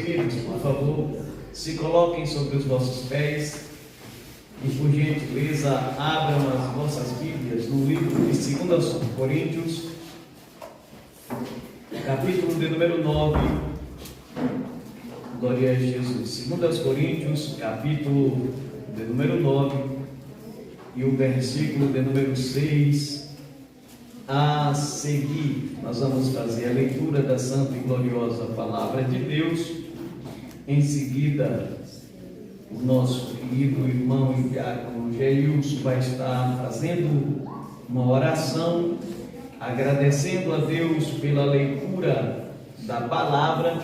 queridos, por favor, se coloquem sobre os vossos pés e, por gentileza, abram as vossas Bíblias no livro de 2 Coríntios, capítulo de número 9. Glória a Jesus. 2 Coríntios, capítulo de número 9 e o versículo de número 6. A seguir, nós vamos fazer a leitura da santa e gloriosa palavra de Deus. Em seguida, o nosso querido irmão e diácono Geilson vai estar fazendo uma oração, agradecendo a Deus pela leitura da palavra,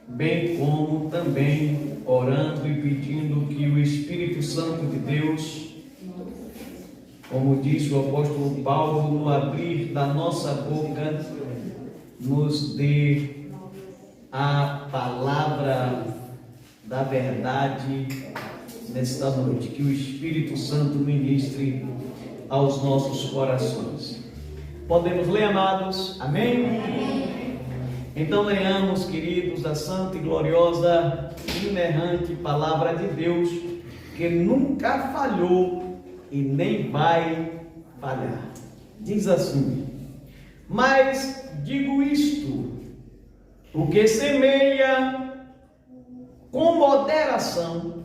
bem como também orando e pedindo que o Espírito Santo de Deus, como diz o apóstolo Paulo, no abrir da nossa boca, nos dê a palavra da verdade nesta noite. Que o Espírito Santo ministre aos nossos corações. Podemos ler, amados? Amém? Amém. Então leiamos, queridos, a santa e gloriosa, inerrante palavra de Deus, que nunca falhou e nem vai falhar. Diz assim: mas digo isto, o que semeia com moderação,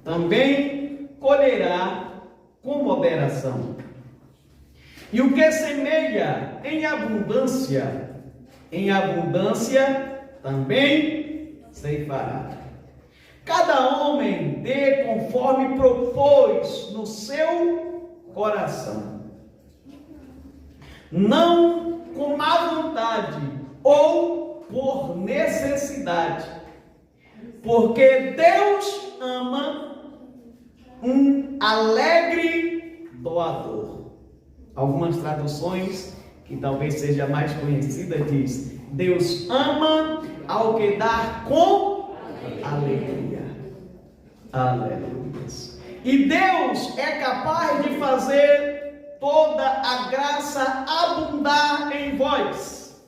também colherá com moderação. E o que semeia em abundância também ceifará. Cada homem dê conforme propôs no seu coração, não com má vontade ou por necessidade, porque Deus ama um alegre doador. Algumas traduções, que talvez seja mais conhecida, diz: Deus ama ao que dá com alegria. Aleluia. E Deus é capaz de fazer toda a graça abundar em vós,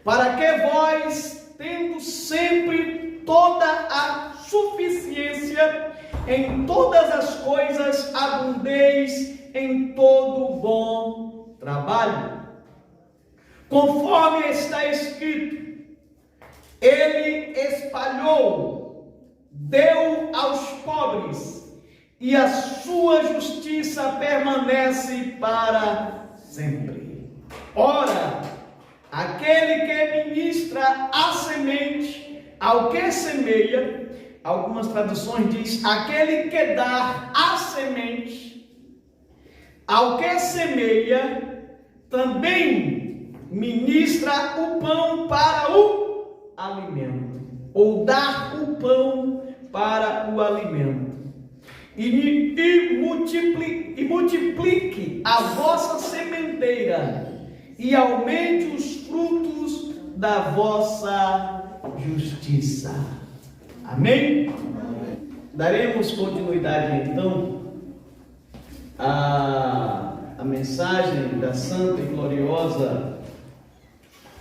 para que vós, tendo sempre toda a suficiência em todas as coisas, abundeis em todo bom trabalho. Conforme está escrito: Ele espalhou, deu aos pobres, e a sua justiça permanece para sempre. Ora, aquele que ministra a semente ao que semeia, algumas traduções diz, aquele que dá a semente ao que semeia, também ministra o pão para o alimento, ou dar o pão para o alimento. E multiplique a vossa sementeira, e aumente os frutos da vossa justiça. Amém? Daremos continuidade então à mensagem da santa e gloriosa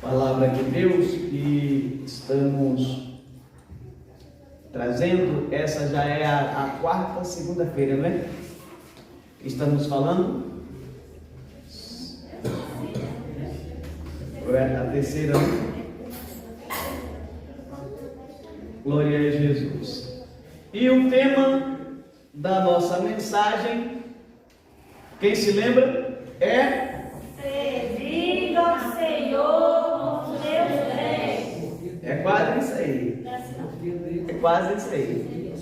palavra de Deus que estamos trazendo. Essa já é a quarta segunda-feira, não é? Estamos falando? É a terceira. Glória a Jesus. E o tema da nossa mensagem, quem se lembra? É servindo ao Senhor com seus bens. É quase isso aí. É quase isso aí.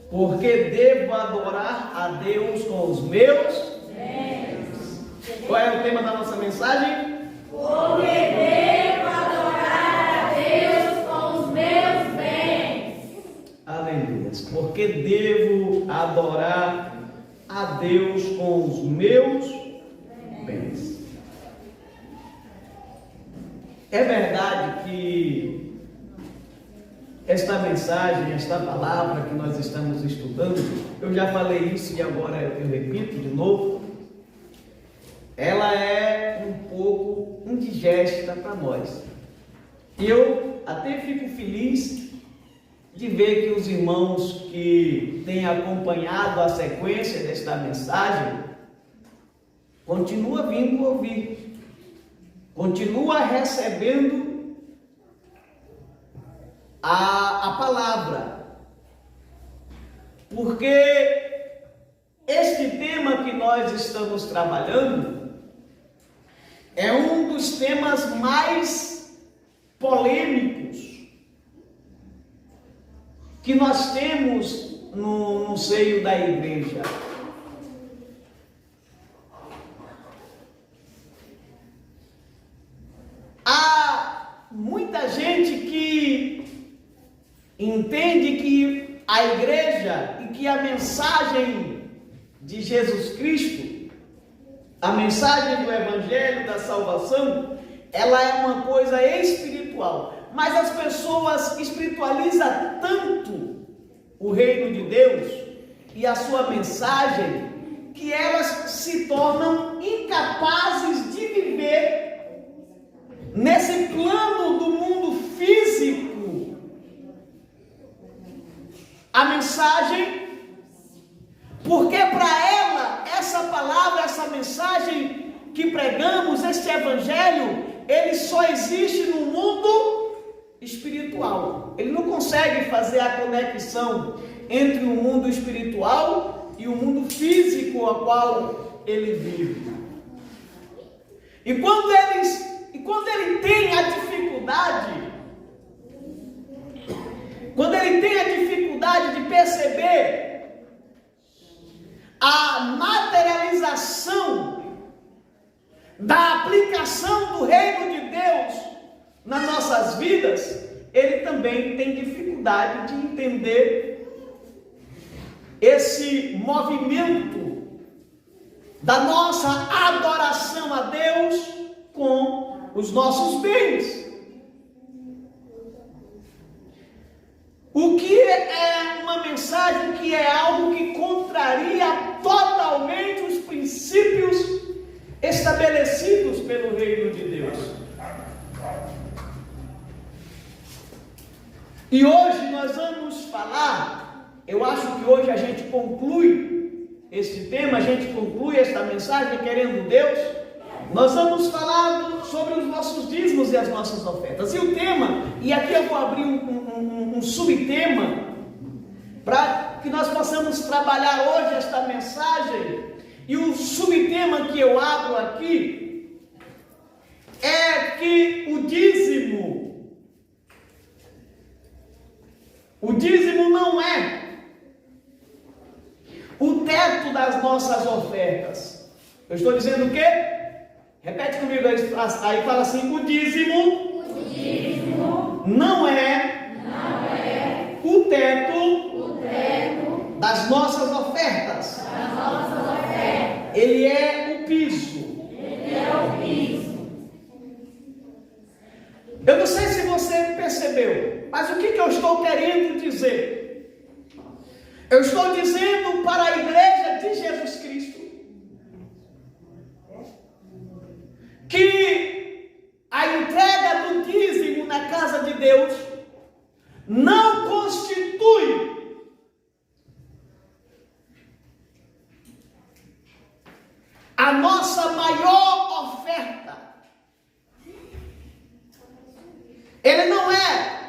Porque devo adorar a Deus com os meus bens. Qual é o tema da nossa mensagem? Porque devo adorar a Deus com os meus bens. Aleluia. Porque devo adorar a Deus com os meus bens. É verdade que esta mensagem, esta palavra que nós estamos estudando, eu já falei isso e agora eu repito de novo, ela é um pouco indigesta para nós. E eu até fico feliz de ver que os irmãos que têm acompanhado a sequência desta mensagem continua vindo ouvir, continua recebendo a palavra, porque este tema que nós estamos trabalhando é um dos temas mais polêmicos que nós temos no seio da igreja. Há muita gente que entende que a igreja e que a mensagem de Jesus Cristo, a mensagem do Evangelho da salvação, ela é uma coisa espiritual. Mas as pessoas espiritualizam tanto o reino de Deus e a sua mensagem que elas se tornam incapazes de viver nesse plano do mundo físico a mensagem, porque para ela essa palavra, essa mensagem que pregamos, este evangelho, ele só existe no mundo espiritual. Ele não consegue fazer a conexão entre o mundo espiritual e o mundo físico a qual ele vive. E quando ele tem a dificuldade de perceber a materialização da aplicação do reino de Deus nas nossas vidas, ele também tem dificuldade de entender esse movimento da nossa adoração a Deus com os nossos bens. O que é uma mensagem que é algo que contraria totalmente os princípios estabelecidos pelo reino de Deus. E hoje nós vamos falar, eu acho que hoje a gente conclui este tema, a gente conclui esta mensagem querendo Deus. Nós vamos falar sobre os nossos dízimos e as nossas ofertas. E o tema, e aqui eu vou abrir um subtema para que nós possamos trabalhar hoje esta mensagem. E o subtema que eu abro aqui é que o dízimo não é o teto das nossas ofertas. Eu estou dizendo o quê? Repete comigo aí, fala assim: o dízimo não é o teto das nossas ofertas. Ele é o piso. Eu não sei se você percebeu, mas o que eu estou querendo dizer? Eu estou dizendo para a igreja de Jesus Cristo que a entrega do dízimo na casa de Deus não constitui a nossa maior oferta. Ele não é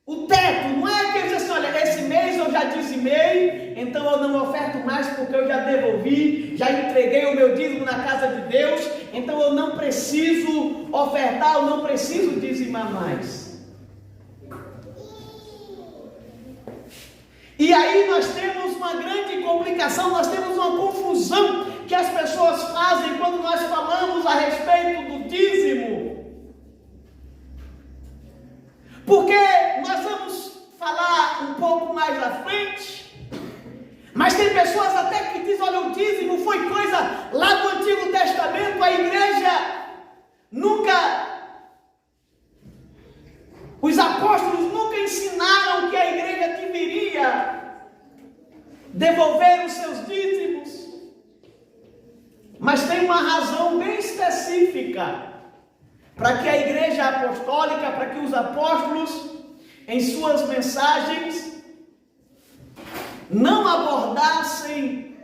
o teto, não é que ele diz assim: olha, esse mês eu já dizimei, então eu não oferto mais porque eu já devolvi, já entreguei o meu dízimo na casa de Deus, então eu não preciso ofertar, eu não preciso dizimar mais. E aí nós temos uma grande complicação, nós temos uma confusão que as pessoas fazem quando nós falamos a respeito do dízimo. Porque nós vamos falar um pouco mais à frente, mas tem pessoas até que dizem: olha, o dízimo foi coisa lá do Antigo Testamento, a igreja nunca, os apóstolos nunca ensinaram que a igreja deveria devolver os seus dízimos. Mas tem uma razão bem específica para que a igreja apostólica, para que os apóstolos, em suas mensagens, não abordassem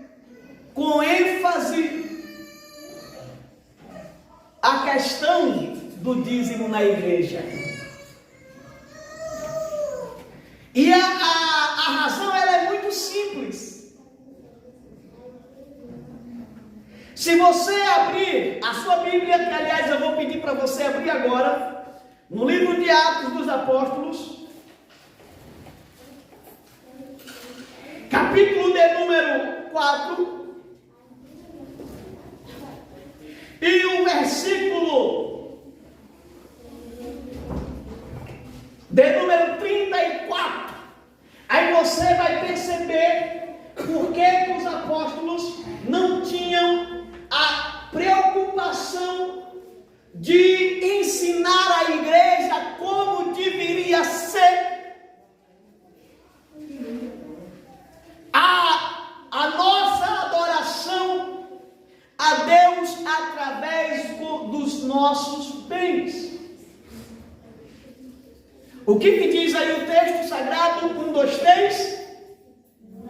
com ênfase a questão do dízimo na igreja. E a razão ela é muito simples. Se você abrir a sua Bíblia, que aliás eu vou pedir para você abrir agora, no livro de Atos dos Apóstolos, capítulo de número 4, e o versículo de número 34, aí você vai perceber por que os apóstolos não tinham a preocupação de ensinar a igreja como deveria ser. A nossa adoração a Deus através dos nossos bens. O que diz aí o texto sagrado? 1, 2, 3.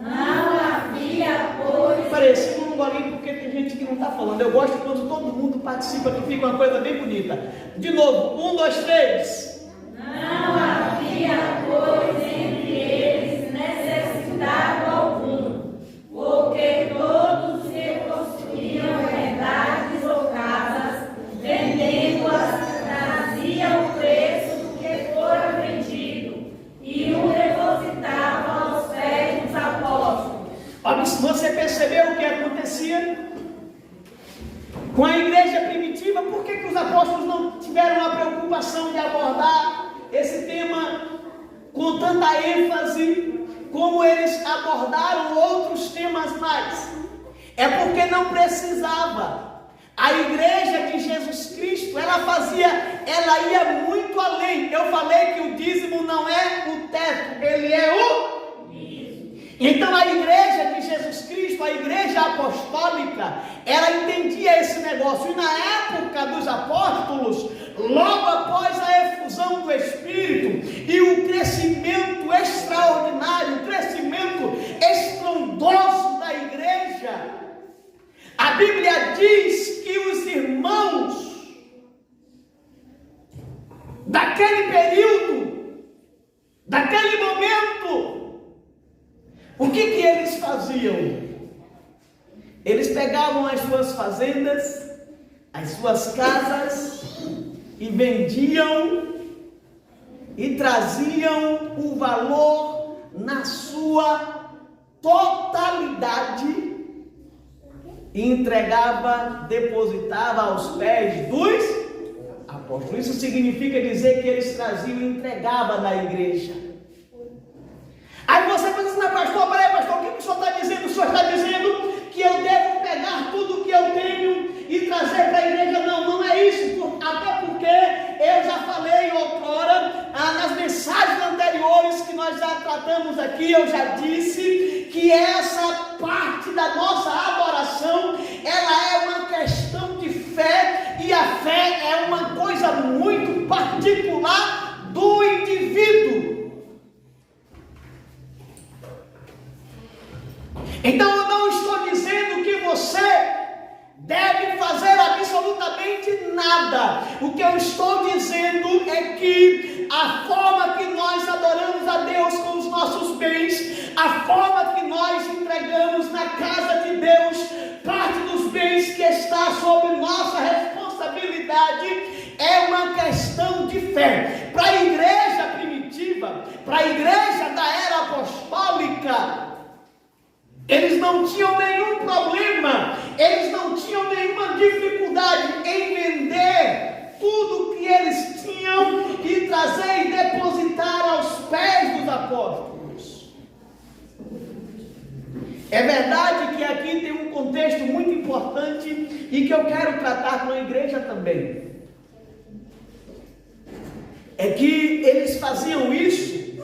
Não havia, pois. Parece um golinho porque tem gente que não está falando. Eu gosto quando todo mundo participa, que fica uma coisa bem bonita. De novo, 1, 2, 3. Não havia, pois, entre eles necessidade algum, porque todos se possuíam herdades ou casas, vendendo-as, traziam o preço do que fora vendido e o depositavam aos pés dos apóstolos. Você percebeu o que acontecia com a igreja primitiva? Por que os apóstolos não tiveram a preocupação de abordar esse tema com tanta ênfase como eles abordaram outros temas mais? É porque não precisava. A igreja de Jesus Cristo, ela ia muito além. Eu falei que o dízimo não é o teto, ele é o... Então a igreja de Jesus Cristo, a igreja apostólica, ela entendia esse negócio. E na época dos apóstolos, logo após a efusão do Espírito e o crescimento extraordinário, o crescimento estrondoso da igreja, a Bíblia diz que os irmãos daquele período, daquele momento, o que eles faziam? Eles pegavam as suas fazendas, as suas casas e vendiam e traziam o valor na sua totalidade e entregava, depositava aos pés dos apóstolos. Isso significa dizer que eles traziam e entregavam na igreja. Aí você vai dizer, pastor, peraí, pastor, o que o senhor está dizendo? O senhor está dizendo que eu devo pegar tudo que eu tenho e trazer para a igreja? Não, não é isso, até porque eu já falei outrora, nas mensagens anteriores que nós já tratamos aqui, eu já disse que essa parte da nossa adoração, ela é uma questão de fé, e a fé é uma coisa muito particular do indivíduo. Então eu não estou dizendo que você deve fazer absolutamente nada. O que eu estou dizendo é que a forma que nós adoramos a Deus com os nossos bens, a forma que nós entregamos na casa de Deus parte dos bens que está sob nossa responsabilidade, é uma questão de fé. Para a igreja primitiva, para a igreja da era apostólica, eles não tinham nenhum problema, eles não tinham nenhuma dificuldade em vender tudo que eles tinham e trazer e depositar aos pés dos apóstolos. É verdade que aqui tem um contexto muito importante e que eu quero tratar com a igreja também. É que eles faziam isso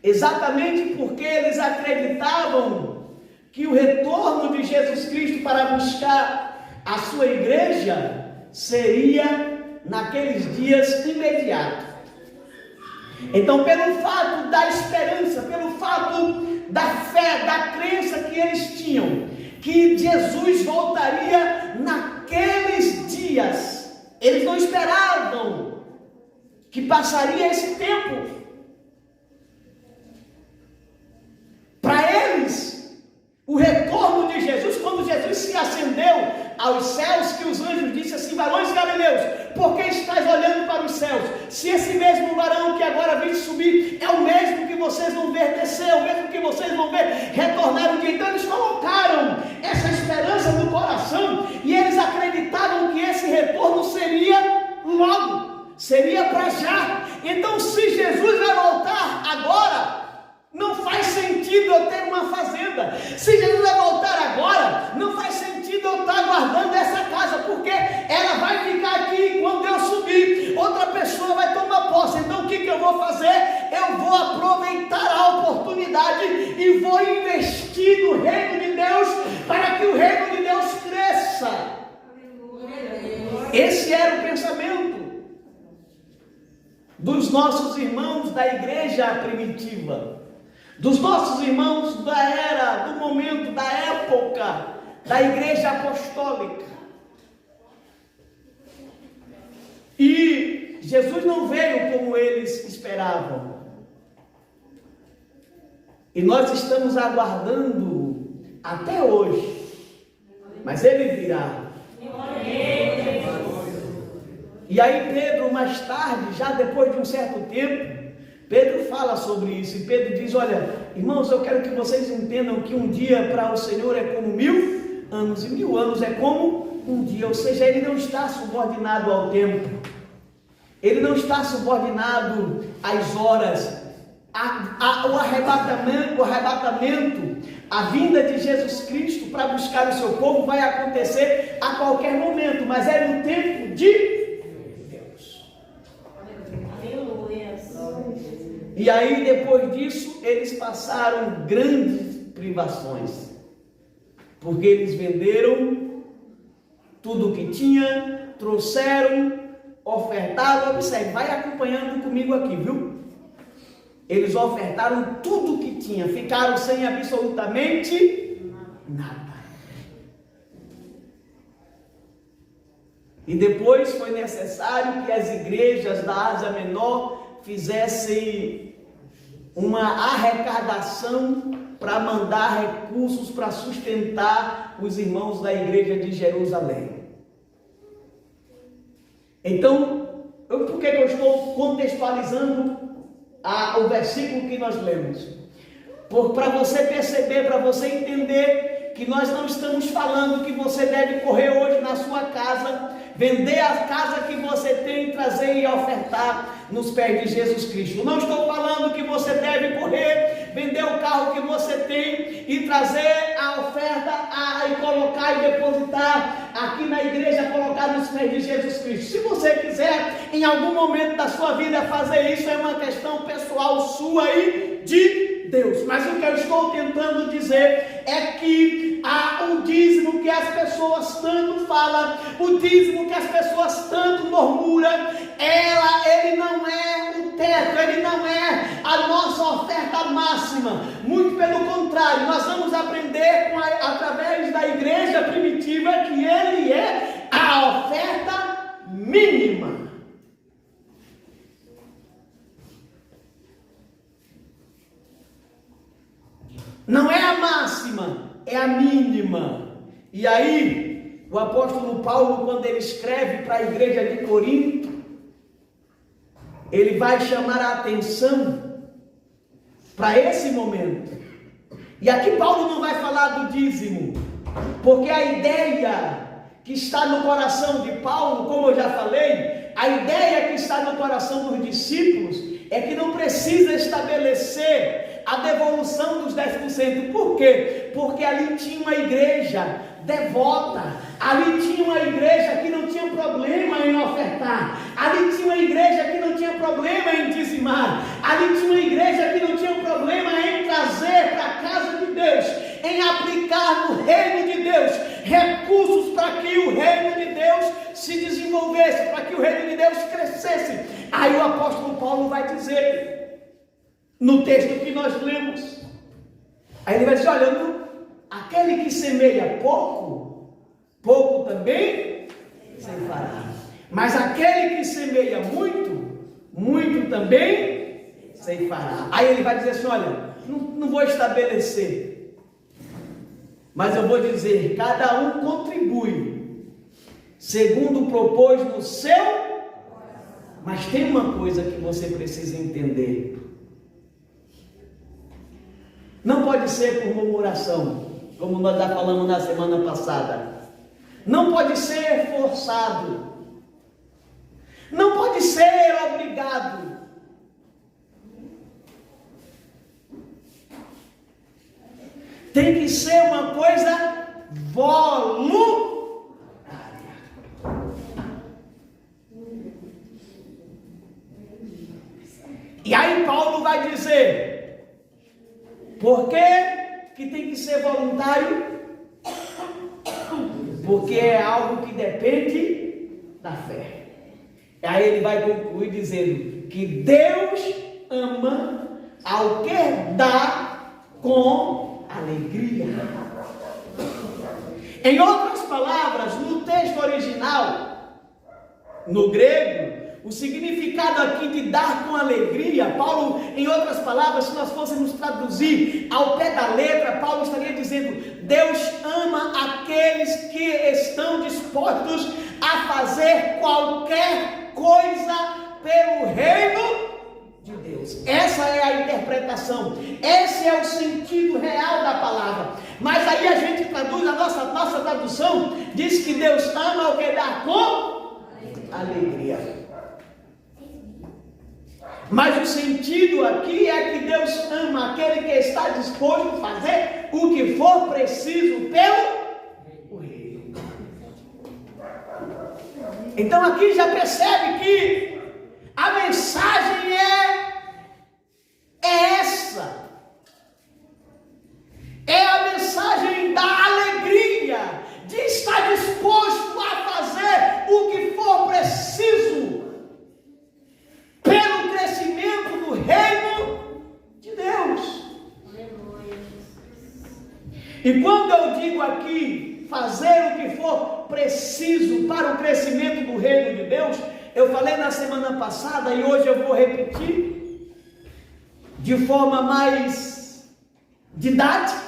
exatamente porque eles acreditavam que o retorno de Jesus Cristo para buscar a sua igreja seria naqueles dias imediato. Então, pelo fato da esperança, pelo fato da fé, da crença que eles tinham, que Jesus voltaria naqueles dias, eles não esperavam que passaria esse tempo. Para eles, o retorno de Jesus, quando Jesus se ascendeu aos céus, que os anjos disseram assim: varões galileus, por que estáis olhando para os céus? Se esse mesmo varão que agora vem subir é o mesmo que vocês vão ver descer, o mesmo que vocês vão ver retornar um dia. Então eles colocaram essa esperança no coração e eles acreditavam que esse retorno seria logo, seria para já. Então, se Jesus vai voltar agora, não faz sentido eu ter uma fazenda. Se Jesus vai voltar agora, não faz sentido eu estar guardando essa casa, porque ela vai ficar aqui. Quando eu subir, outra pessoa vai tomar posse. Então o que eu vou fazer? Eu vou aproveitar a oportunidade e vou investir no reino de Deus, para que o reino de Deus cresça. Esse era o pensamento dos nossos irmãos da igreja primitiva, dos nossos irmãos da era, do momento, da época da igreja apostólica. E Jesus não veio como eles esperavam. E nós estamos aguardando até hoje, mas ele virá. E aí Pedro, mais tarde, já depois de um certo tempo, Pedro fala sobre isso, e Pedro diz: olha, irmãos, eu quero que vocês entendam que um dia para o Senhor é como 1000 anos, e 1000 anos é como um dia. Ou seja, ele não está subordinado ao tempo, ele não está subordinado às horas. O arrebatamento, a vinda de Jesus Cristo para buscar o seu povo vai acontecer a qualquer momento, mas é no tempo de E aí, depois disso, eles passaram grandes privações, porque eles venderam tudo o que tinha, trouxeram, ofertaram. Observe, vai acompanhando comigo aqui, viu? Eles ofertaram tudo o que tinha, ficaram sem absolutamente nada. E depois foi necessário que as igrejas da Ásia Menor fizessem uma arrecadação para mandar recursos para sustentar os irmãos da igreja de Jerusalém. Então, por que eu estou contextualizando o versículo que nós lemos? Para você perceber, para você entender que nós não estamos falando que você deve correr hoje na sua casa, vender a casa que você tem, trazer e ofertar nos pés de Jesus Cristo. Não estou falando que você deve correr, vender o carro que você tem e trazer a oferta e colocar e depositar aqui na igreja, colocar nos pés de Jesus Cristo. Se você quiser, em algum momento da sua vida fazer isso, é uma questão pessoal sua e de Deus. Mas o que eu estou tentando dizer é que o dízimo que as pessoas tanto falam, o dízimo que as pessoas tanto murmuram, ele não é o teto, ele não é a nossa oferta máxima. Muito pelo contrário, nós vamos aprender através da igreja primitiva que ele é a oferta mínima. Não é a máxima, é a mínima. E aí, o apóstolo Paulo, quando ele escreve para a igreja de Corinto, ele vai chamar a atenção para esse momento. E aqui Paulo não vai falar do dízimo, porque a ideia que está no coração de Paulo, como eu já falei, a ideia que está no coração dos discípulos é que não precisa estabelecer a devolução dos 10%. Por quê? Porque ali tinha uma igreja devota, ali tinha uma igreja que não tinha problema em ofertar, ali tinha uma igreja que não tinha problema em dizimar, ali tinha uma igreja que não tinha problema em trazer para a casa de Deus, em aplicar no reino de Deus recursos para que o reino de Deus se desenvolva. desenvolvesse, para que o reino de Deus crescesse. Aí o apóstolo Paulo vai dizer, no texto que nós lemos, aí ele vai dizer, olha, aquele que semeia pouco, pouco também ceifará. Mas aquele que semeia muito, muito também ceifará. Aí ele vai dizer assim, olha, não vou estabelecer, mas eu vou dizer, cada um contribui, segundo propôs no seu. Mas tem uma coisa que você precisa entender. Não pode ser por murmuração, como nós já falamos na semana passada. Não pode ser forçado. Não pode ser obrigado. Tem que ser uma coisa voluntária. E aí Paulo vai dizer, por que tem que ser voluntário? Porque é algo que depende da fé. Aí ele vai concluir dizendo que Deus ama ao que dá com alegria. Em outras palavras, no texto original, no grego, o significado aqui de dar com alegria, Paulo, em outras palavras, se nós fôssemos traduzir ao pé da letra, Paulo estaria dizendo, Deus ama aqueles que estão dispostos a fazer qualquer coisa pelo reino de Deus. Essa é a interpretação, esse é o sentido real da palavra. Mas aí a gente traduz, a nossa tradução diz que Deus ama o que dá com alegria. Mas o sentido aqui é que Deus ama aquele que está disposto a fazer o que for preciso pelo reino. Então aqui já percebe que a mensagem é essa. É a mensagem da alegria, de estar disposto a fazer o que for preciso pelo crescimento do reino de Deus. E quando eu digo aqui fazer o que for preciso para o crescimento do reino de Deus, eu falei na semana passada e hoje eu vou repetir de forma mais didática.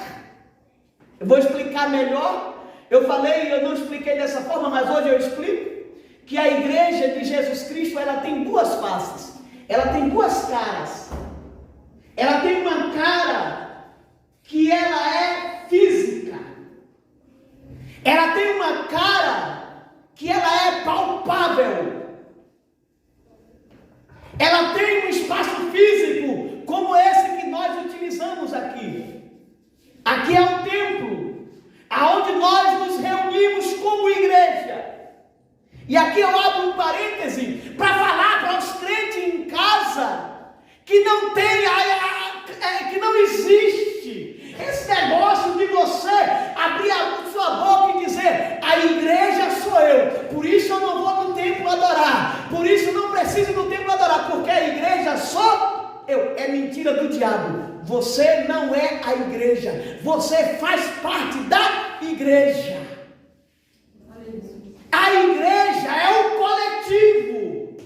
Eu vou explicar melhor. Eu falei, eu não expliquei dessa forma, mas hoje eu explico que a igreja de Jesus Cristo, ela tem duas faces, ela tem duas caras. Ela tem uma cara que ela é física, ela tem uma cara que ela é palpável, ela tem um espaço físico como esse que nós utilizamos aqui. Aqui é um templo, aonde nós nos reunimos como igreja. E aqui eu abro um parêntese para falar para os crentes em casa que não tem, que não existe esse negócio de você abrir a sua boca e dizer, a igreja sou eu, por isso eu não vou no templo adorar, por isso não preciso do templo adorar, porque a igreja sou eu. É mentira do diabo. Você não é a igreja, você faz parte da igreja. A igreja é o coletivo.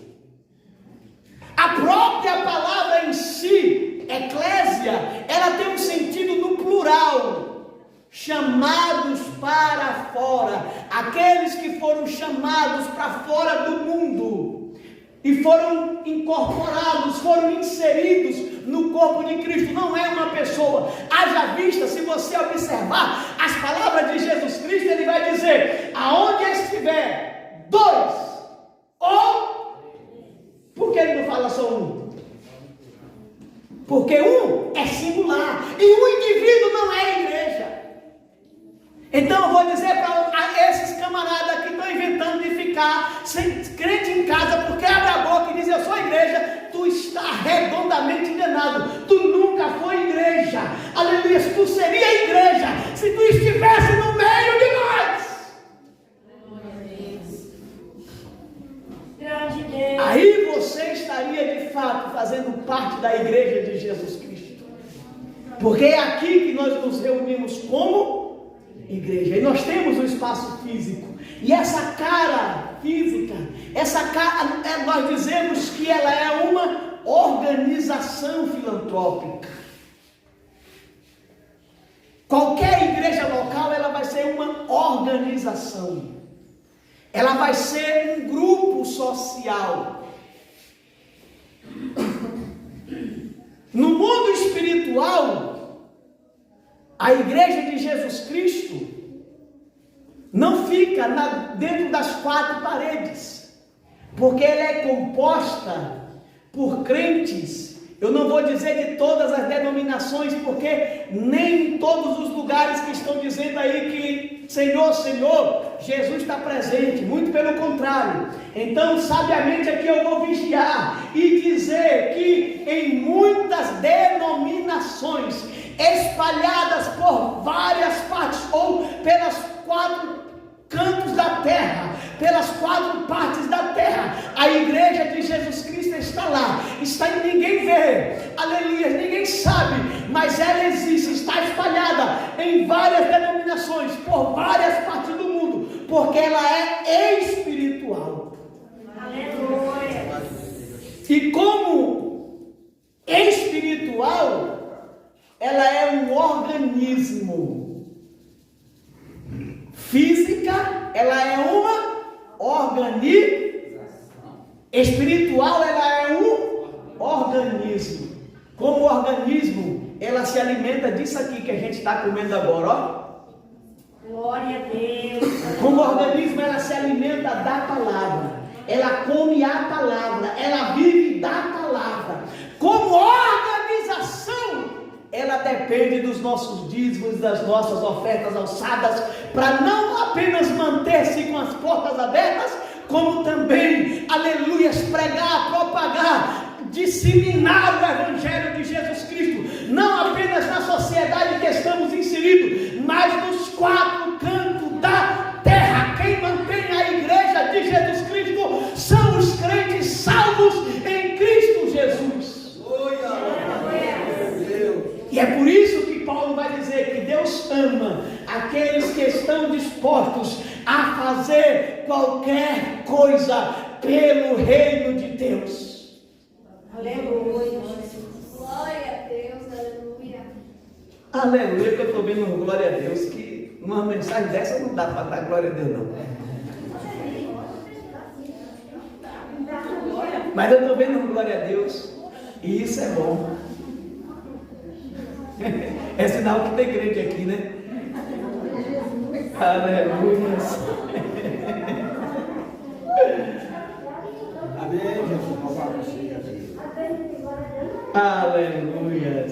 A própria palavra em si, eclésia, ela tem um sentido no plural. Chamados para fora. Aqueles que foram chamados para fora do mundo e foram incorporados, foram inseridos no corpo de Cristo. Não é uma pessoa. Haja vista, se você observar as palavras de Jesus Cristo, ele vai dizer, aonde estiver dois, ou, por que ele não fala só um? Porque um é singular, e um indivíduo não é igreja. Então eu vou dizer para esses camaradas que estão inventando de ficar sem crente em casa, porque abre a boca e diz, eu sou igreja, tu está redondamente enganado. Tu nunca foi igreja. Aleluia, tu seria igreja se tu estivesse no meio de nós. você estaria de fato fazendo parte da igreja de Jesus Cristo. Porque é aqui que nós nos reunimos como igreja. E nós temos um espaço físico. E essa cara física, nós dizemos que ela é uma organização filantrópica. Qualquer igreja local, ela vai ser uma organização. Ela vai ser um grupo social. No mundo espiritual, a igreja de Jesus Cristo não fica dentro das quatro paredes, porque ela é composta por crentes. Eu não vou dizer de todas as denominações, porque nem em todos os lugares que estão dizendo aí que Senhor, Senhor, Jesus está presente, muito pelo contrário. Então, sabiamente aqui eu vou vigiar e dizer que em muitas denominações, espalhadas por várias partes, ou pelas quatro cantos da terra, pelas quatro partes da terra, a igreja de Jesus Cristo está lá, ninguém vê, aleluia, ninguém sabe, mas ela existe, está espalhada em várias denominações, por várias partes do mundo, porque ela é espiritual. Aleluia. E como espiritual, ela é um organismo. Física, ela é uma organização. Espiritual, ela é um organismo. Como organismo, ela se alimenta disso aqui que a gente está comendo agora, ó. Glória a Deus. Como organismo, ela se alimenta da palavra. Ela come a palavra. Ela vive da palavra. Como organização, ela depende dos nossos dízimos, das nossas ofertas alçadas, para não apenas manter-se com as portas abertas, como também, aleluia, pregar, propagar, disseminar o Evangelho de Jesus Cristo, não apenas na sociedade que estamos inseridos, mas nos quatro cantos da terra. Quem mantém a igreja de Jesus Cristo são os crentes salvos em Cristo Jesus. E é por isso que Paulo vai dizer que Deus ama aqueles que estão dispostos a fazer qualquer coisa pelo reino de Deus. Aleluia. Glória a Deus, aleluia. Aleluia, que eu estou vendo glória a Deus, que numa mensagem dessa não dá para dar glória a Deus não. Mas eu estou vendo glória a Deus, e isso é bom. É sinal que tem crente aqui, né? Aleluia. Amém, Jesus. Aleluia.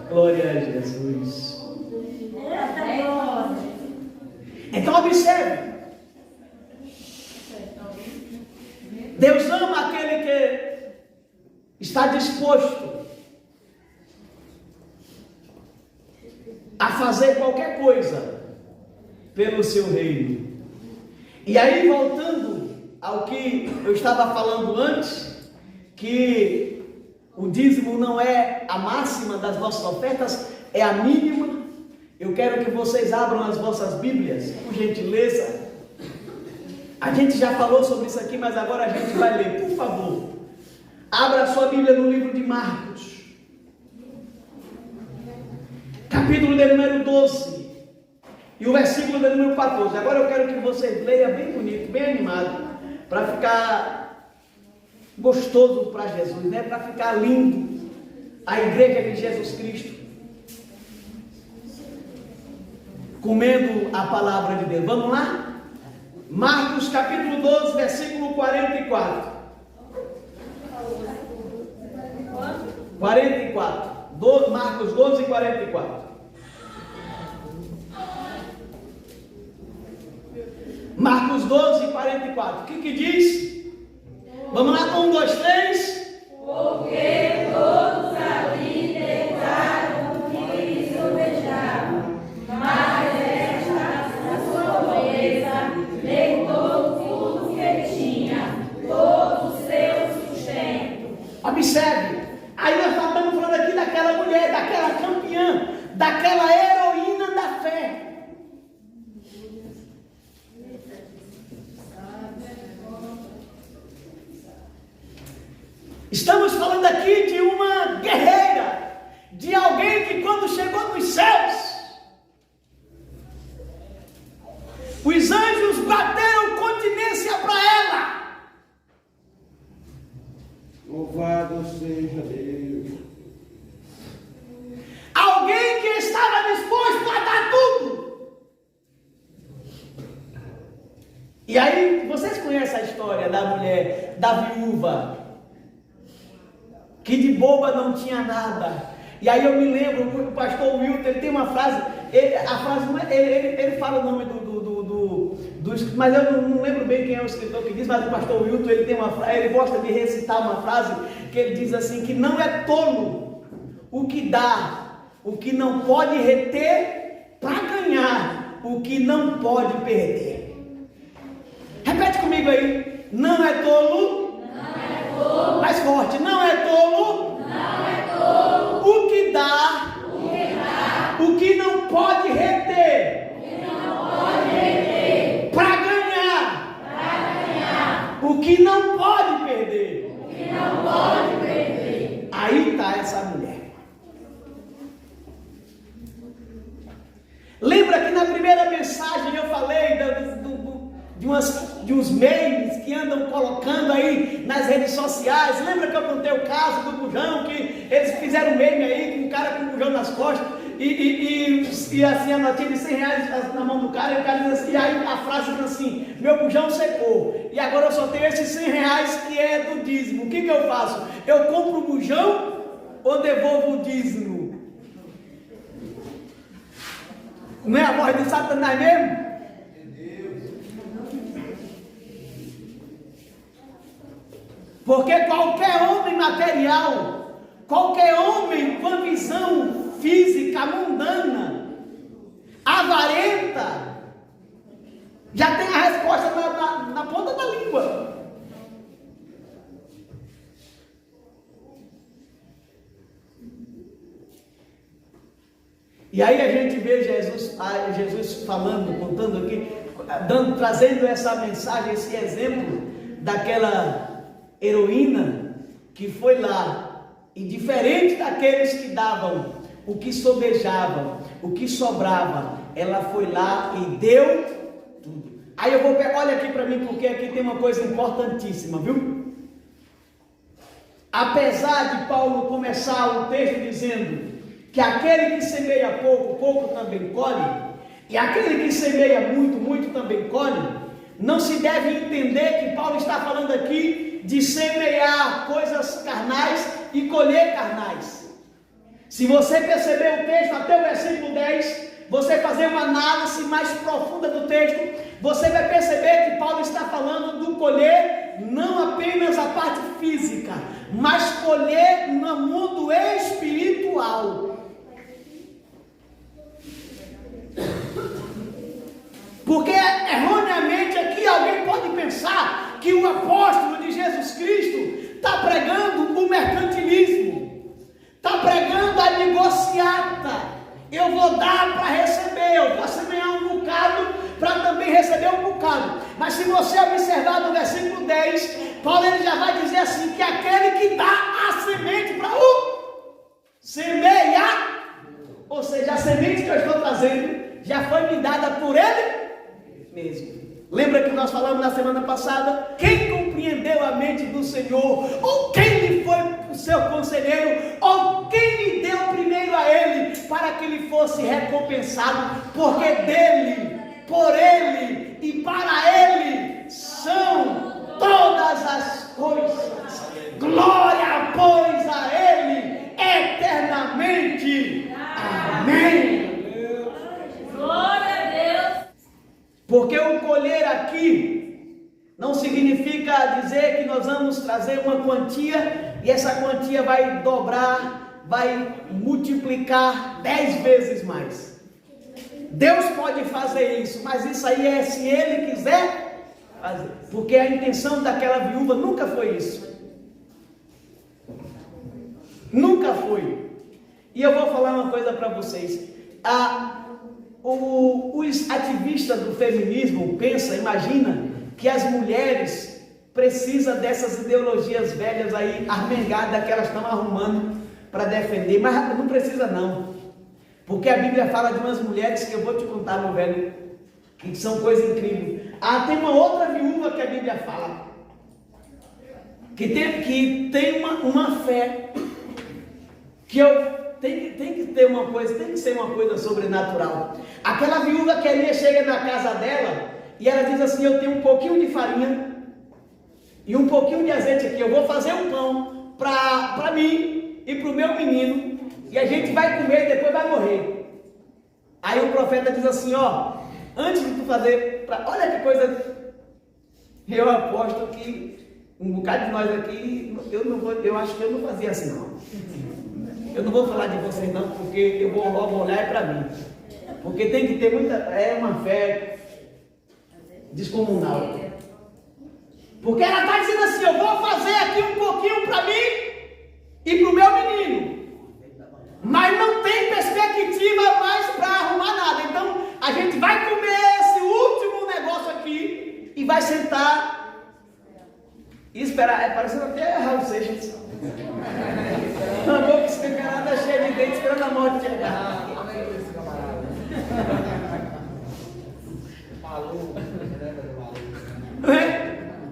Glória a Jesus. Então observe. Deus ama aquele que está disposto a fazer qualquer coisa pelo seu reino. E aí, voltando ao que eu estava falando antes, que o dízimo não é a máxima das nossas ofertas, é a mínima. Eu quero que vocês abram as vossas Bíblias, por gentileza. A gente já falou sobre isso aqui, mas agora a gente vai ler, por favor. Abra a sua Bíblia no livro de Marcos, capítulo de número 12, e o versículo de número 14. Agora eu quero que vocês leiam bem bonito, bem animado, para ficar gostoso para Jesus, né? Para ficar lindo a igreja de Jesus Cristo, comendo a palavra de Deus. Vamos lá? Marcos capítulo 12, versículo 44. 44. Marcos 12, 44. Marcos 12, 44. O que diz? Vamos lá, 1, 2, 3. Porque todos ali deitaram o que lhes almejavam, mas esta, na sua pobreza, deitou tudo que tinha, todos os seus Observe, aí nós estamos falando aqui daquela mulher, daquela campeã, daquela heroína da fé. Estamos falando aqui de uma guerreira, de alguém que quando chegou nos céus, os anjos bateram continência para ela. Louvado seja Deus. Alguém que estava disposto a dar tudo. E aí, vocês conhecem a história da mulher, da viúva, que de boba não tinha nada. E aí eu me lembro, o pastor Wilton, ele tem uma frase, ele fala o nome mas eu não lembro bem quem é o escritor que diz, mas o pastor Wilton, ele tem uma frase, ele gosta de recitar uma frase, que ele diz assim, que não é tolo o que dá, o que não pode reter, para ganhar o que não pode perder. Repete comigo aí, não é tolo, mais forte, não é tolo, o que dá, o que não pode reter, para ganhar, o que não pode perder. Aí está essa mulher. Lembra que na primeira mensagem eu falei de uns memes que andam colocando aí nas redes sociais? Lembra que eu contei o caso do bujão, que eles fizeram um meme aí com um cara com um bujão nas costas e assim a notinha de 100 reais na mão do cara, e o cara diz assim, e aí a frase diz assim, meu bujão secou, e agora eu só tenho esses 100 reais que é do dízimo. O que eu faço? Eu compro o bujão ou devolvo o dízimo? Não é a voz de Satanás mesmo? Porque qualquer homem material, qualquer homem com a visão física, mundana, avarenta, já tem a resposta na ponta da língua. E aí a gente vê Jesus falando, contando aqui, trazendo essa mensagem, esse exemplo daquela heroína que foi lá, e diferente daqueles que davam o que sobejavam, o que sobrava, ela foi lá e deu tudo. Aí eu vou pegar, olha aqui para mim, porque aqui tem uma coisa importantíssima, viu? Apesar de Paulo começar o texto dizendo que aquele que semeia pouco, pouco também colhe, e aquele que semeia muito, muito também colhe, não se deve entender que Paulo está falando aqui de semear coisas carnais e colher carnais. Se você perceber o texto até o versículo 10, você fazer uma análise mais profunda do texto, você vai perceber que Paulo está falando do colher não apenas a parte física, mas colher no mundo espiritual. Porque erroneamente aqui alguém pode pensar que o apóstolo de Jesus Cristo está pregando o mercantilismo, está pregando a negociata. Eu vou dar para receber, eu vou semear um bocado para também receber um bocado. Mas se você observar no versículo 10, Paulo ele já vai dizer assim, que aquele que dá a semente para o semear, ou seja, a semente que eu estou trazendo já foi me dada por ele mesmo. Lembra que nós falamos na semana passada? Quem compreendeu a mente do Senhor? Ou quem lhe foi o seu conselheiro? Ou quem lhe deu primeiro a ele para que ele fosse recompensado? Porque dele, por ele e para ele são todas as coisas. Glória, pois, a ele eternamente. Amém. Glória a Deus. Porque o colher aqui não significa dizer que nós vamos trazer uma quantia e essa quantia vai dobrar, vai multiplicar 10 vezes mais. Deus pode fazer isso, mas isso aí é se Ele quiser fazer. Porque a intenção daquela viúva nunca foi isso. Nunca foi. E eu vou falar uma coisa para vocês. Os ativistas do feminismo imagina que as mulheres precisam dessas ideologias velhas aí, armengadas, que elas estão arrumando para defender. Mas não precisa não. Porque a Bíblia fala de umas mulheres que eu vou te contar, meu velho, que são coisas incríveis. Tem uma outra viúva que a Bíblia fala, que tem uma fé, que tem que ter uma coisa, tem que ser uma coisa sobrenatural. Aquela viúva que chega na casa dela e ela diz assim: eu tenho um pouquinho de farinha e um pouquinho de azeite aqui, eu vou fazer um pão para mim e para o meu menino, e a gente vai comer e depois vai morrer. Aí o profeta diz assim: ó, antes de tu fazer, olha que coisa, eu aposto que um bocado de nós aqui, eu acho que eu não fazia assim não. Eu não vou falar de vocês não, porque eu vou logo olhar para mim. Porque tem que ter uma fé descomunal. Porque ela está dizendo assim: eu vou fazer aqui um pouquinho para mim e para o meu menino. Mas não tem perspectiva mais para arrumar nada. Então a gente vai comer esse último negócio aqui e vai sentar e esperar. Parecendo até Raul Seixas. Uma boca escancarada, cheia de dentes, esperando a morte chegar.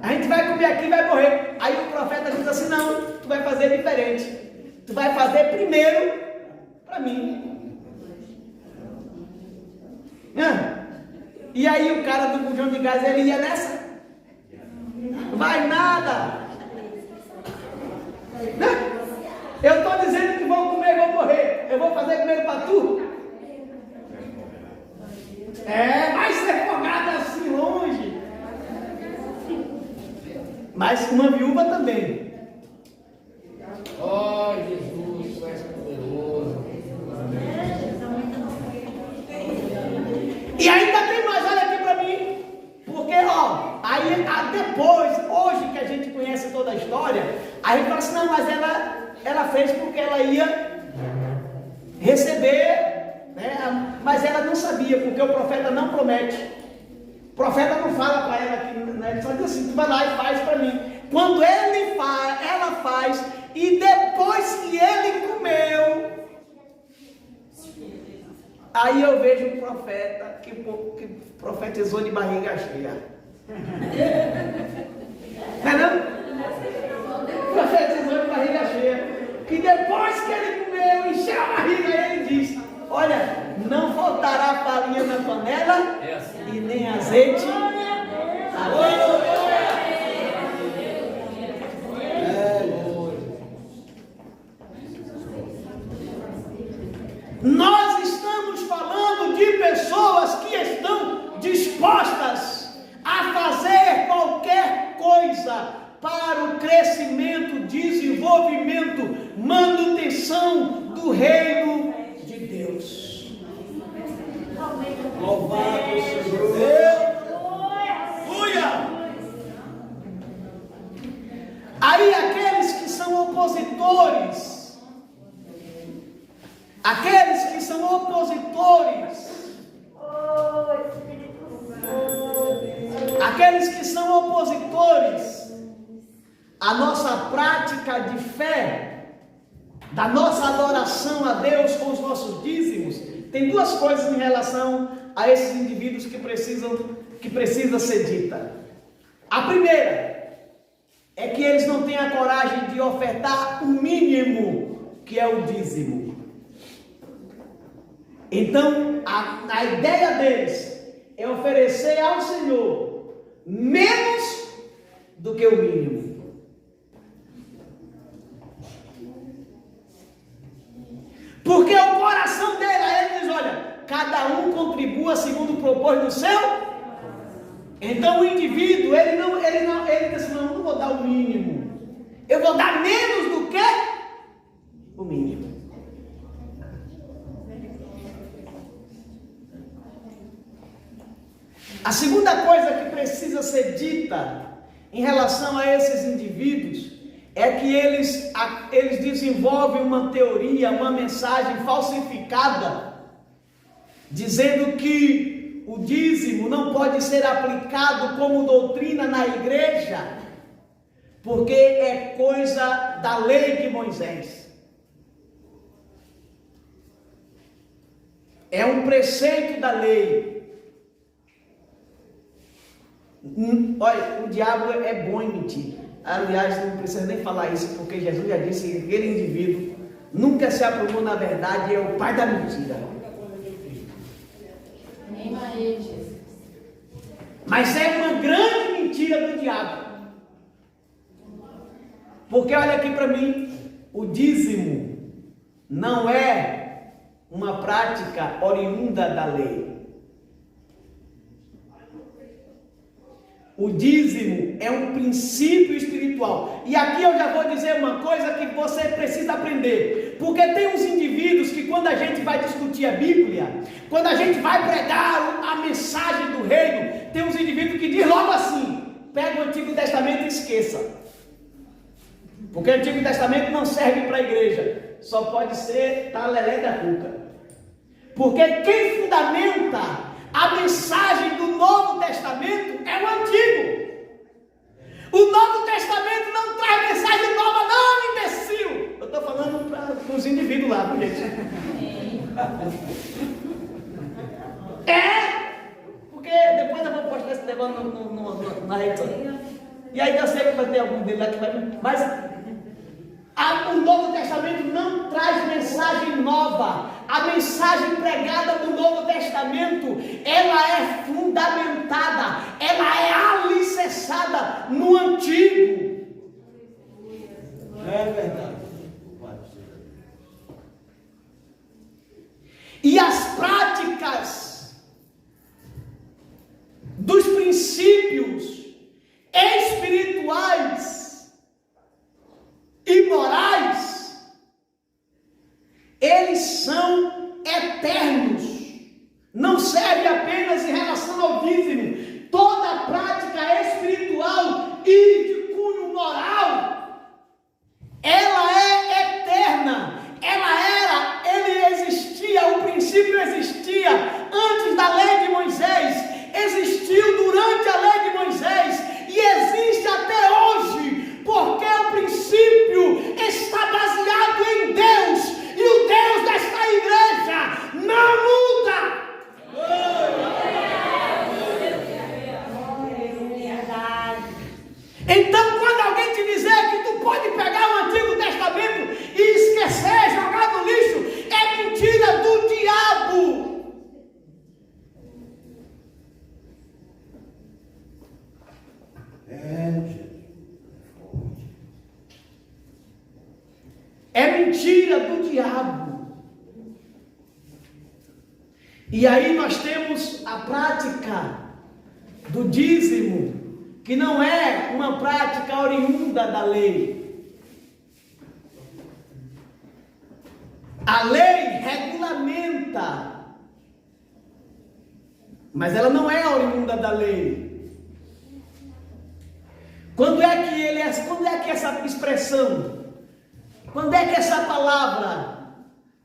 A gente vai comer aqui e vai morrer. Aí o profeta diz assim: não, tu vai fazer diferente. Tu vai fazer primeiro para mim. E aí o cara do bujão de gás, ele ia nessa. Vai nada. Eu estou dizendo que vou comer e vou morrer. Eu vou fazer primeiro para tu? Vai ser fogada assim longe. Mas uma viúva também. Oh, Jesus, tu és poderoso. E ainda tem mais, olha aqui para mim. Porque, aí depois, hoje que a gente conhece toda a história, a gente fala assim: não, mas ela fez porque ela ia receber, né? Mas ela não sabia, porque o profeta não promete. O profeta não fala para ela que, né? Ele só diz assim: tu vai lá e faz para mim. Quando ela faz, e depois que ele comeu, aí eu vejo um profeta que profetizou de barriga cheia. Não é não? Profetizou de barriga cheia. Que depois que ele comeu, encheu a barriga, ele disse: olha, não faltará farinha na panela e nem azeite. Nós estamos falando de pessoas que estão dispostas a fazer qualquer coisa para o crescimento, desenvolvimento, manutenção do reino de Deus. Louvado seja Deus. Aleluia. Aí aqueles que são opositores, a nossa prática de fé, da nossa adoração a Deus com os nossos dízimos, tem duas coisas em relação a esses indivíduos que precisa ser dita. A primeira é que eles não têm a coragem de ofertar o mínimo, que é o dízimo. Então, a ideia deles é oferecer ao Senhor menos do que o mínimo. Porque o coração dele, ele diz: olha, cada um contribua segundo propôs no seu. Então o indivíduo, ele diz assim: não vou dar o mínimo, eu vou dar menos do que o mínimo. A segunda coisa que precisa ser dita em relação a esses indivíduos é que eles desenvolvem uma teoria, uma mensagem falsificada, dizendo que o dízimo não pode ser aplicado como doutrina na igreja, porque é coisa da lei de Moisés. É um preceito da lei. Olha, o diabo é bom em mentir. Aliás, não precisa nem falar isso, porque Jesus já disse que aquele indivíduo nunca se aprumou na verdade, é o pai da mentira. Mas é uma grande mentira do diabo. Porque olha aqui para mim, o dízimo não é uma prática oriunda da lei. O dízimo é um princípio espiritual. E aqui eu já vou dizer uma coisa que você precisa aprender. Porque tem uns indivíduos que quando a gente vai discutir a Bíblia, quando a gente vai pregar a mensagem do reino, tem uns indivíduos que diz logo assim: pega o Antigo Testamento e esqueça. Porque o Antigo Testamento não serve para a igreja. Só pode ser talelé da cuca. Porque quem fundamenta a mensagem do Novo Testamento é o Antigo. O Novo Testamento não traz mensagem nova, não, imbecil. Eu estou falando para os indivíduos lá, gente. Porque depois eu vou postar esse negócio na rede social. E aí eu sei que vai ter algum deles lá que vai... Mas o Novo Testamento não traz mensagem nova. A mensagem pregada no Novo Testamento, ela é fundamentada, ela é alicerçada no Antigo. É verdade. E as práticas dos princípios espirituais e morais, eles são eternos. Não serve apenas em relação ao dízimo. Toda prática espiritual e de cunho moral, ela é eterna. Ele existia, o princípio existia antes da lei de Moisés, existiu durante a lei de Moisés e existe até hoje, porque o princípio está baseado em Deus. E o Deus desta igreja não muda. Então, quando alguém te dizer que tu pode pegar o Antigo Testamento e esquecer, jogar no lixo, é mentira do diabo. É mentira do diabo. E aí nós temos a prática do dízimo, que não é uma prática oriunda da lei. A lei regulamenta, mas ela não é oriunda da lei. Quando é que essa expressão, quando é que essa palavra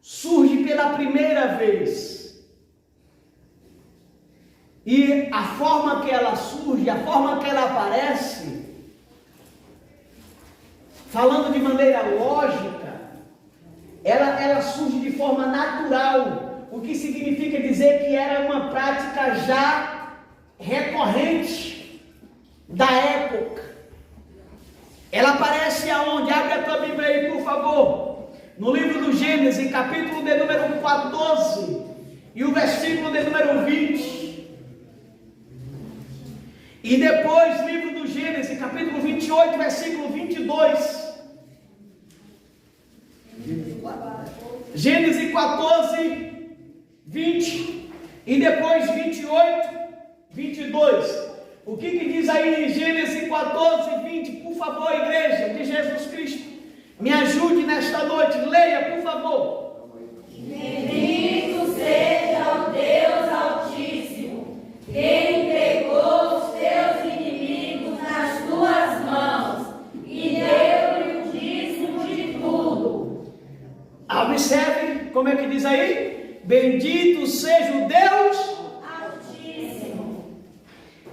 surge pela primeira vez? E a forma que ela surge, a forma que ela aparece, falando de maneira lógica, ela surge de forma natural, o que significa dizer que era uma prática já recorrente da época. Ela aparece aonde? Abre a tua Bíblia aí, por favor. No livro do Gênesis, capítulo de número 14, e o versículo de número 20. E depois, livro do Gênesis, capítulo 28, versículo 22. Gênesis 14, 20. E depois 28, 22. O que diz aí em Gênesis 14, 20? Por favor, igreja de Jesus Cristo, me ajude nesta noite. Leia, por favor. Bendito seja o Deus Altíssimo, que entregou os teus inimigos nas tuas mãos e deu-lhe Observe como é que diz aí: bendito seja o Deus Altíssimo,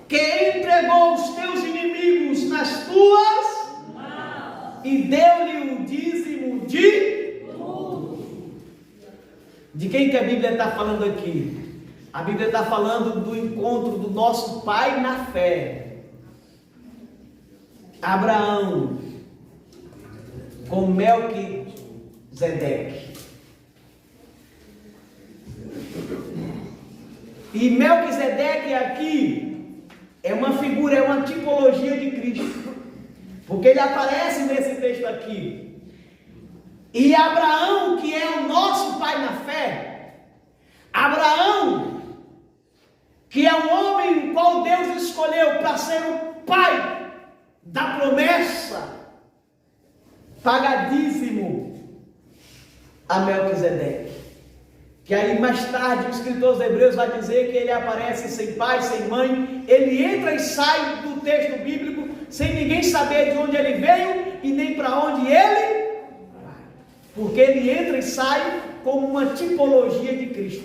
que entregou os teus inimigos nas tuas mãos, e deu-lhe o dízimo de tudo. De quem que a Bíblia está falando aqui? A Bíblia está falando do encontro do nosso pai na fé, Abraão, com Melquisedeque. E Melquisedeque aqui é uma figura, é uma tipologia de Cristo, porque ele aparece nesse texto aqui. E Abraão, que é o nosso pai na fé, Abraão, que é um homem o qual Deus escolheu para ser o pai da promessa, pagadíssimo a Melquisedeque. Que aí mais tarde o escritor dos Hebreus vai dizer que ele aparece sem pai, sem mãe, ele entra e sai do texto bíblico sem ninguém saber de onde ele veio e nem para onde ele vai, porque ele entra e sai como uma tipologia de Cristo.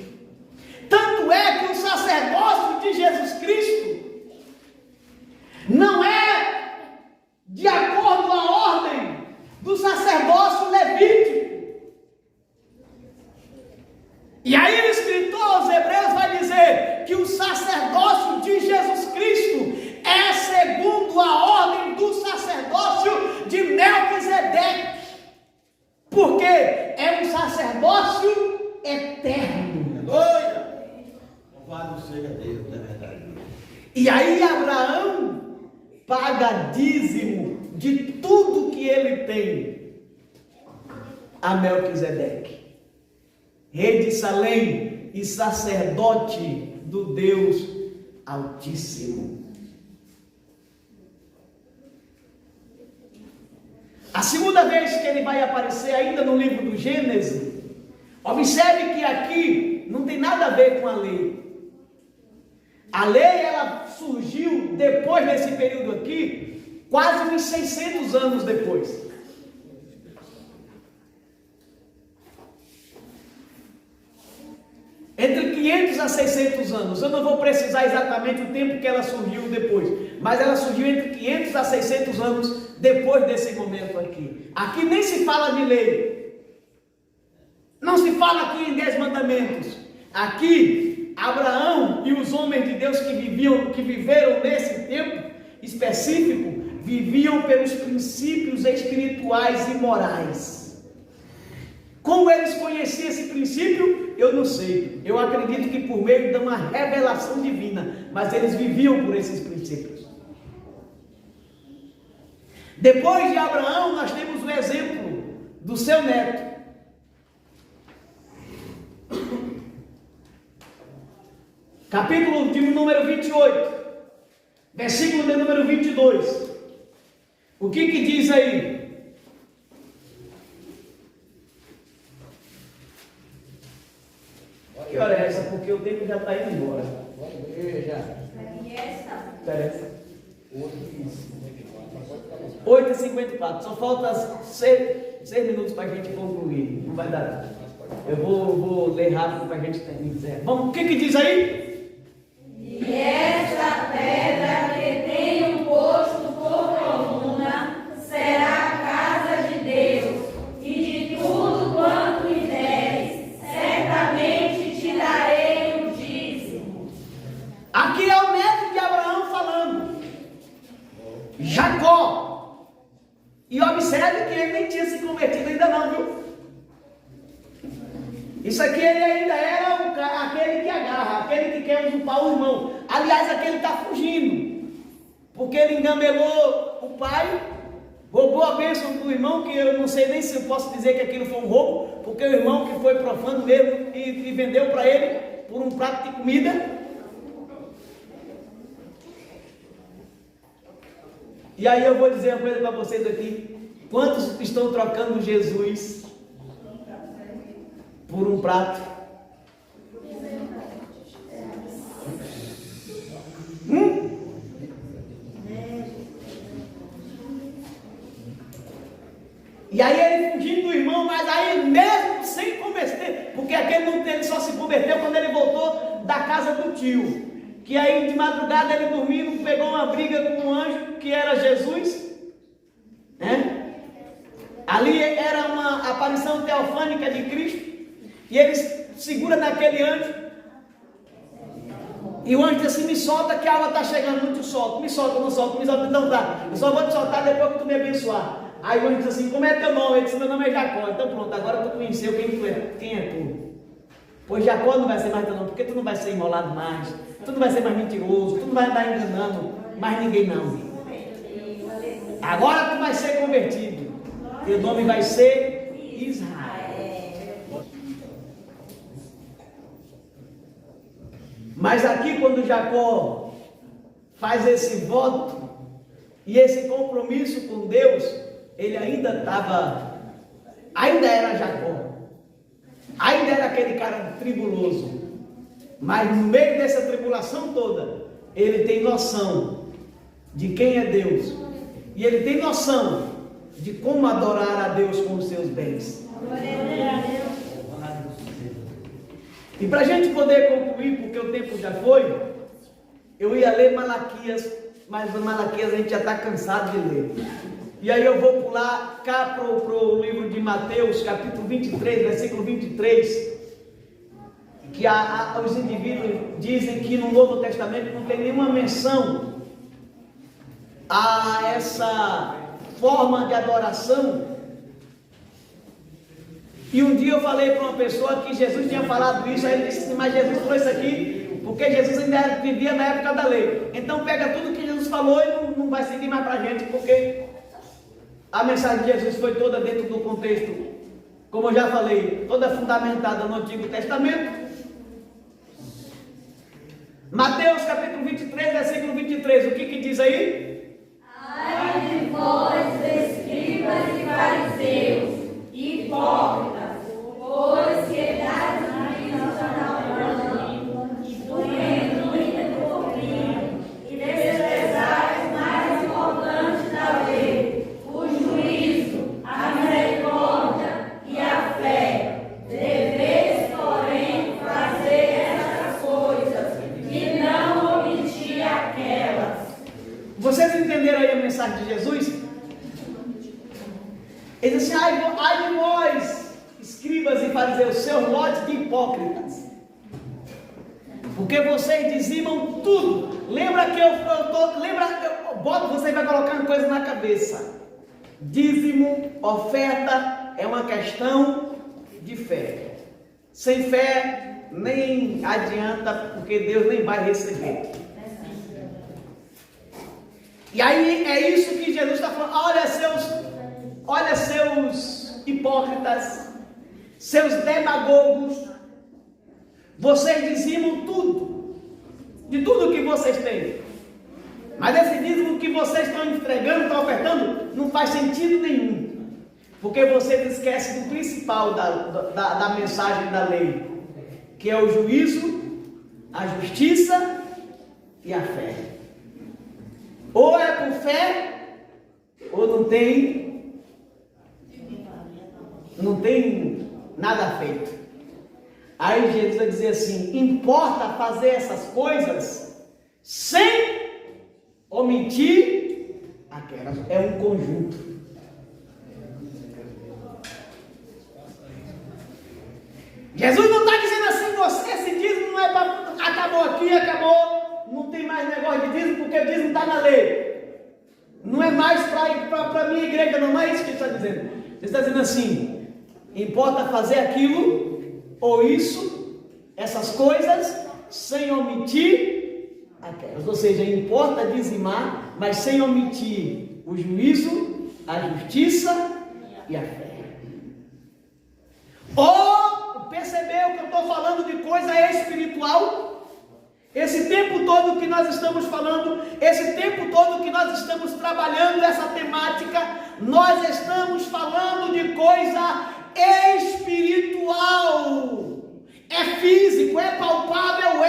Tanto é que o sacerdócio de Jesus Cristo não é de acordo à ordem do sacerdócio levítico. E aí o escritor aos Hebreus vai dizer que o sacerdócio de Jesus Cristo é segundo a ordem do sacerdócio de Melquisedeque, porque é um sacerdócio eterno. Aleluia! Louvado seja Deus, é verdade. E aí Abraão paga dízimo de tudo que ele tem a Melquisedeque, rei de Salém e sacerdote do Deus Altíssimo. A segunda vez que ele vai aparecer ainda no livro do Gênesis, observe que aqui não tem nada a ver com a lei. A lei, ela surgiu depois desse período aqui, quase uns 600 anos depois. Entre 500 a 600 anos. Eu não vou precisar exatamente o tempo que ela surgiu depois, mas ela surgiu entre 500 a 600 anos depois desse momento aqui. Aqui nem se fala de lei. Não se fala aqui em 10 mandamentos. Aqui, Abraão e os homens de Deus que viveram nesse tempo específico, viviam pelos princípios espirituais e morais. Como eles conheciam esse princípio, eu não sei. Eu acredito que por meio de uma revelação divina, mas eles viviam por esses princípios. Depois de Abraão, nós temos o exemplo do seu neto. Capítulo de número 28, versículo de número 22. O que diz aí? Que hora é essa? Porque o tempo já está indo embora. E esta? Interessa. 8h54. Só falta 6 minutos para a gente concluir. Não vai dar. Eu vou ler rápido para a gente terminar. Vamos, o que diz aí? E esta pedra que tenho posto por coluna será a casa de Deus, e de tudo quanto lhe deres, certamente te darei o dízimo. Aqui é o neto de Abraão falando, Jacó. E observe que ele nem tinha se convertido ainda não, viu? Isso aqui ele ainda era aquele que agarra, aquele que quer usurpar o irmão. Aliás, aquele está fugindo, porque ele engamelou o pai, roubou a bênção do irmão, que eu não sei nem se eu posso dizer que aquilo foi um roubo, porque o irmão que foi profano mesmo e vendeu para ele por um prato de comida. E aí eu vou dizer uma coisa para vocês aqui: quantos estão trocando Jesus por um prato? E aí ele fugindo do irmão, mas aí mesmo sem converter, porque aquele não ele só se converteu quando ele voltou da casa do tio. Que aí de madrugada ele dormindo, pegou uma briga com um anjo que era Jesus, né? Ali era uma aparição teofânica de Cristo, e ele segura naquele anjo, e o anjo diz assim: me solta que a água está chegando, não te solto, me solta, não solto, me solta, então tá, eu só vou te soltar depois que tu me abençoar. Aí o anjo diz assim: como é teu nome? Ele disse: meu nome é Jacó. Então pronto, agora tu conheceu quem é tu. Pois Jacó não vai ser mais teu nome, porque tu não vai ser enrolado mais, tu não vai ser mais mentiroso, tu não vai estar enganando mais ninguém não. Agora tu vai ser convertido, teu nome vai ser Israel. Mas aqui quando Jacó faz esse voto e esse compromisso com Deus, ele ainda era Jacó, ainda era aquele cara tribuloso, mas no meio dessa tribulação toda, ele tem noção de quem é Deus, e ele tem noção de como adorar a Deus com os seus bens. E para a gente poder concluir, porque o tempo já foi, eu ia ler Malaquias, mas Malaquias a gente já está cansado de ler. E aí eu vou pular cá para o livro de Mateus, capítulo 23, versículo 23, que os indivíduos dizem que no Novo Testamento não tem nenhuma menção a essa forma de adoração. E um dia eu falei para uma pessoa que Jesus tinha falado isso, aí ele disse assim: mas Jesus falou isso aqui porque Jesus ainda vivia na época da lei. Então pega tudo que Jesus falou e não vai seguir mais para a gente, porque a mensagem de Jesus foi toda dentro do contexto, como eu já falei, toda fundamentada no Antigo Testamento. Mateus capítulo 23, versículo 23, o que diz aí? Ai de vós, escribas e fariseus, hipócritas, pois que dais e doendo muito pouquinho, e desprezais o mais importante da lei, o juízo, a misericórdia e a fé. Deveis, porém, fazer essas coisas, e não omitir aquelas. Vocês entenderam aí a mensagem de Jesus? Ele diz assim: ai de vós, escribas e fariseus, seu lote de hipócritas, porque vocês dizimam tudo. Lembra que você vai colocando coisa na cabeça. Dízimo, oferta, é uma questão de fé. Sem fé, nem adianta, porque Deus nem vai receber. E aí é isso que Jesus está falando. Olha seus hipócritas, seus demagogos, vocês dizimam tudo, de tudo que vocês têm, mas esse dízimo que vocês estão entregando, estão ofertando, não faz sentido nenhum, porque vocês esquecem do principal da mensagem da lei, que é o juízo, a justiça e a fé. Ou é por fé, ou não tem nada feito. Aí Jesus vai dizer assim: importa fazer essas coisas sem omitir aquelas. É um conjunto. Jesus não está dizendo assim: esse dízimo não é para. Acabou aqui, acabou, não tem mais negócio de dízimo, porque o dízimo está na lei. Não é mais para a minha igreja, não é isso que ele está dizendo. Ele está dizendo assim: importa fazer aquilo, ou isso, essas coisas, sem omitir aquelas. Ou seja, importa dizimar, mas sem omitir o juízo, a justiça e a fé. Ou percebeu que eu estou falando de coisa espiritual? Esse tempo todo que nós estamos falando, esse tempo todo que nós estamos trabalhando essa temática, nós estamos falando de coisa espiritual. É físico, é palpável,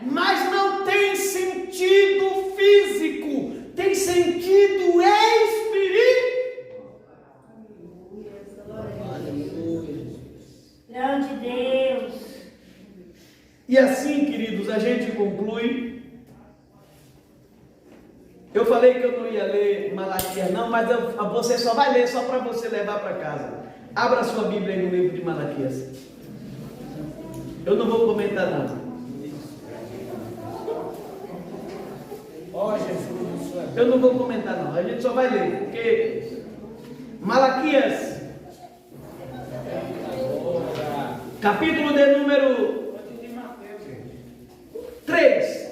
mas não tem sentido físico, tem sentido espiritual. E assim, queridos, a gente conclui. Eu falei que eu não ia ler Malaquias não, mas você só vai ler só para você levar para casa. Abra sua Bíblia aí no livro de Malaquias. Eu não vou comentar não. Eu não vou comentar não, a gente só vai ler, porque Malaquias, capítulo de número 3,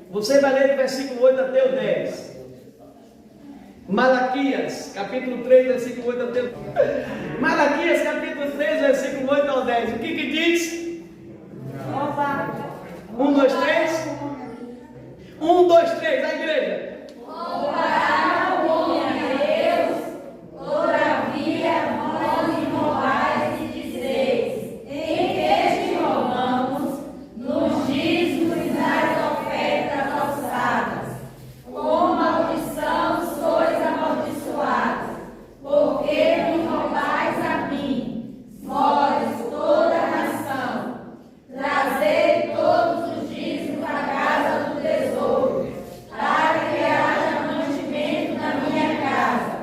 você vai ler do versículo 8 até o 10. Malaquias, capítulo 3, versículo 8 até o 10. Malaquias, capítulo 3, versículo 8 ao 10. O que diz? 1, 2, 3. 1, 2, 3, a igreja. Louvará o homem a Deus, todavia vós me roubais e dizeis: em que te roubamos nos dízimos e nas ofertas alçadas. Com maldição sois amaldiçoados, porque me roubais a mim, vós, toda a nação. Trazei todos os dízimos à casa do tesouro, para que haja mantimento na minha casa,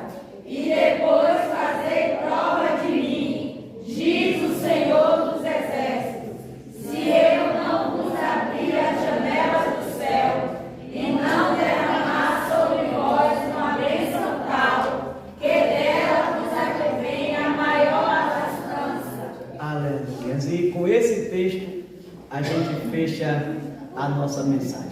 e depois fazei prova de mim, diz o Senhor dos Exércitos, se eu não vos abrir as janelas do céu, e não derramar sobre vós uma bênção tal, que dela vos advém a maior abastança. Aleluia. E com esse texto a gente fecha a nossa mensagem.